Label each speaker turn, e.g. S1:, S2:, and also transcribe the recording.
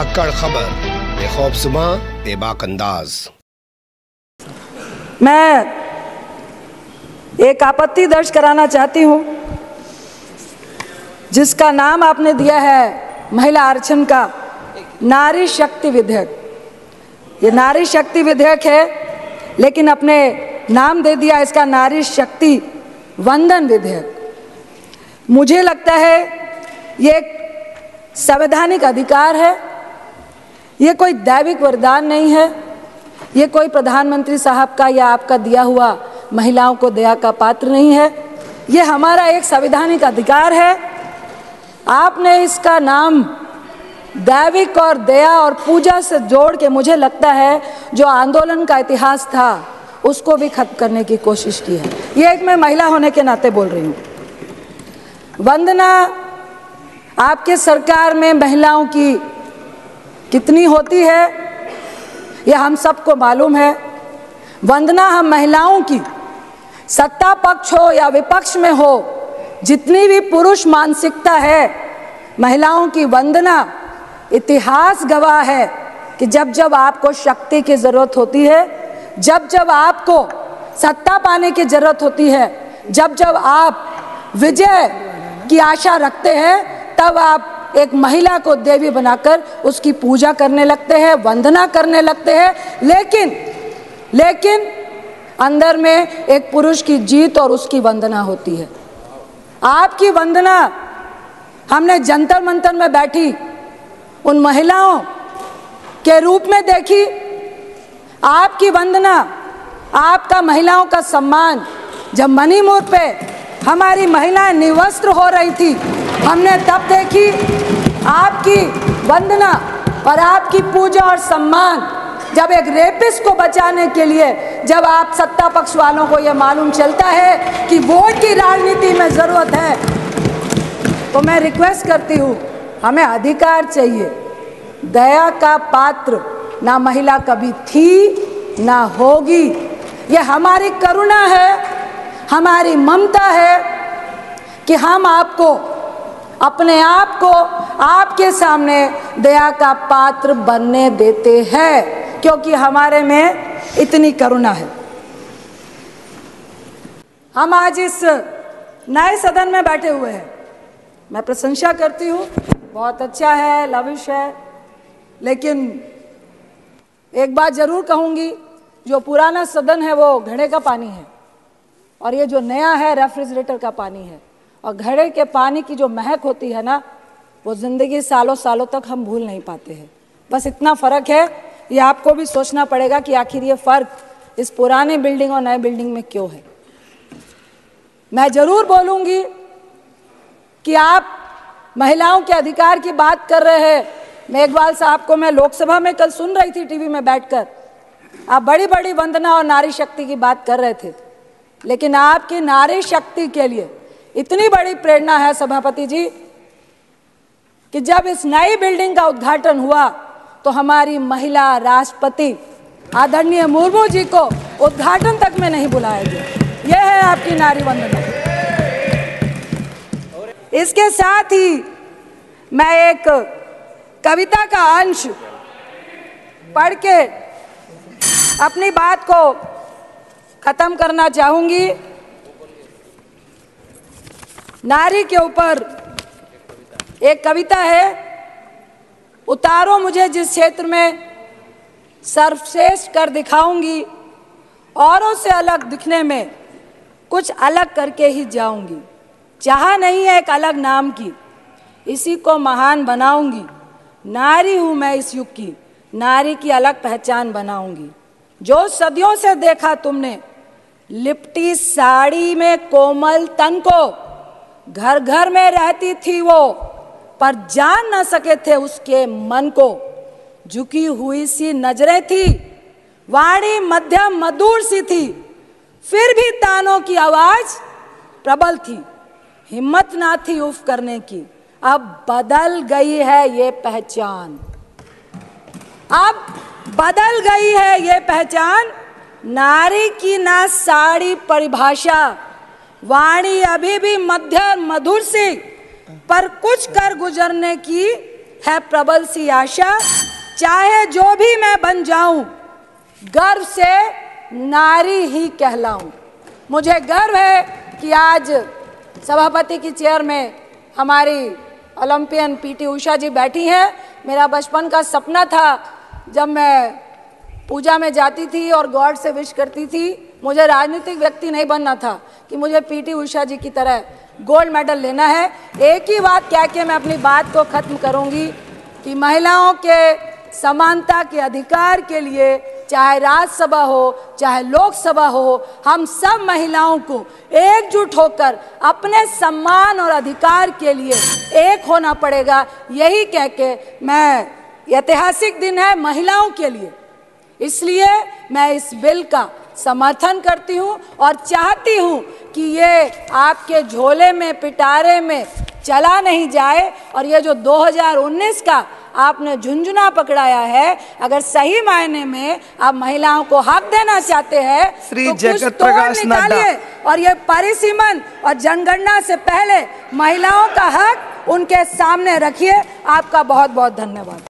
S1: सक्कड़ खबर, बेखौफसमा बेबाक अंदाज।
S2: मैं एक आपत्ति दर्ज कराना चाहती हूँ, जिसका नाम आपने दिया है महिला आरक्षण का नारी शक्ति विधेयक। ये नारी शक्ति विधेयक है, लेकिन अपने नाम दे दिया इसका नारी शक्ति वंदन विधेयक। मुझे लगता है ये एक संवैधानिक अधिकार है, ये कोई दैविक वरदान नहीं है, ये कोई प्रधानमंत्री साहब का या आपका दिया हुआ महिलाओं को दया का पात्र नहीं है। ये हमारा एक संवैधानिक अधिकार है। आपने इसका नाम दैविक और दया और पूजा से जोड़ के, मुझे लगता है जो आंदोलन का इतिहास था उसको भी खत्म करने की कोशिश की है। ये एक मैं महिला होने के नाते बोल रही हूँ। वंदना, आपके सरकार में महिलाओं की कितनी होती है ये हम सबको मालूम है। वंदना हम महिलाओं की, सत्ता पक्ष हो या विपक्ष में हो, जितनी भी पुरुष मानसिकता है, महिलाओं की वंदना इतिहास गवाह है कि जब जब आपको शक्ति की ज़रूरत होती है, जब जब आपको सत्ता पाने की ज़रूरत होती है, जब जब आप विजय की आशा रखते हैं, तब आप एक महिला को देवी बनाकर उसकी पूजा करने लगते हैं, वंदना करने लगते हैं। लेकिन अंदर में एक पुरुष की जीत और उसकी वंदना होती है। आपकी वंदना हमने जंतर मंतर में बैठी उन महिलाओं के रूप में देखी। आपकी वंदना, आपका महिलाओं का सम्मान जब मणिपुर पे हमारी महिलाएं निवस्त्र हो रही थी, हमने तब देखी। आपकी वंदना और आपकी पूजा और सम्मान जब एक रेपिस्ट को बचाने के लिए, जब आप सत्ता पक्ष वालों को यह मालूम चलता है कि वोट की राजनीति में ज़रूरत है, तो मैं रिक्वेस्ट करती हूँ, हमें अधिकार चाहिए। दया का पात्र ना महिला कभी थी ना होगी। ये हमारी करुणा है, हमारी ममता है कि हम आपको, अपने आप को आपके सामने दया का पात्र बनने देते हैं, क्योंकि हमारे में इतनी करुणा है। हम आज इस नए सदन में बैठे हुए हैं, मैं प्रशंसा करती हूँ, बहुत अच्छा है, लविश है। लेकिन एक बात जरूर कहूँगी, जो पुराना सदन है वो घड़े का पानी है और ये जो नया है रेफ्रिजरेटर का पानी है। और घड़े के पानी की जो महक होती है ना, वो ज़िंदगी सालों सालों तक हम भूल नहीं पाते हैं। बस इतना फ़र्क है, ये आपको भी सोचना पड़ेगा कि आखिर ये फ़र्क इस पुराने बिल्डिंग और नए बिल्डिंग में क्यों है। मैं ज़रूर बोलूँगी कि आप महिलाओं के अधिकार की बात कर रहे हैं। मेघवाल साहब को मैं लोकसभा में कल सुन रही थी टीवी में बैठकर, आप बड़ी बड़ी वंदना और नारी शक्ति की बात कर रहे थे, लेकिन आपकी नारी शक्ति के लिए इतनी बड़ी प्रेरणा है सभापति जी कि जब इस नई बिल्डिंग का उद्घाटन हुआ तो हमारी महिला राष्ट्रपति आदरणीय मुर्मू जी को उद्घाटन तक में नहीं बुलाया गया। यह है आपकी नारी वंदना। इसके साथ ही मैं एक कविता का अंश पढ़ के अपनी बात को खत्म करना चाहूंगी। नारी के ऊपर एक कविता है। उतारो मुझे जिस क्षेत्र में सर्वश्रेष्ठ कर दिखाऊंगी, औरों से अलग दिखने में कुछ अलग करके ही जाऊंगी। चाह नहीं है एक अलग नाम की, इसी को महान बनाऊंगी। नारी हूं मैं इस युग की, नारी की अलग पहचान बनाऊंगी। जो सदियों से देखा तुमने लिपटी साड़ी में कोमल तन को, घर घर में रहती थी वो, पर जान न सके थे उसके मन को। झुकी हुई सी नजरें थी, वाणी मध्यम मधुर सी थी, फिर भी तानों की आवाज प्रबल थी। हिम्मत ना थी उफ करने की, अब बदल गई है ये पहचान। अब बदल गई है ये पहचान। नारी की ना साड़ी परिभाषा, वाणी अभी भी मध्यम मधुर सी, पर कुछ कर गुजरने की है प्रबल सी आशा, चाहे जो भी मैं बन जाऊं गर्व से नारी ही कहलाऊं। मुझे गर्व है कि आज सभापति की चेयर में हमारी ओलंपियन पीटी उषा जी बैठी हैं। मेरा बचपन का सपना था, जब मैं पूजा में जाती थी और गॉड से विश करती थी, मुझे राजनीतिक व्यक्ति नहीं बनना था कि मुझे पीटी उषा जी की तरह गोल्ड मेडल लेना है। एक ही बात कह के मैं अपनी बात को ख़त्म करूंगी कि महिलाओं के समानता के अधिकार के लिए, चाहे राज्यसभा हो चाहे लोकसभा हो, हम सब महिलाओं को एकजुट होकर अपने सम्मान और अधिकार के लिए एक होना पड़ेगा। यही कह के मैं, ऐतिहासिक दिन है महिलाओं के लिए, इसलिए मैं इस बिल का समर्थन करती हूं और चाहती हूं कि ये आपके झोले में पिटारे में चला नहीं जाए। और ये जो 2019 का आपने झुंझुना पकड़ाया है, अगर सही मायने में आप महिलाओं को हक देना चाहते हैं तो कुछ तोड़ निकालिए और ये परिसीमन और जनगणना से पहले महिलाओं का हक उनके सामने रखिए। आपका बहुत बहुत धन्यवाद।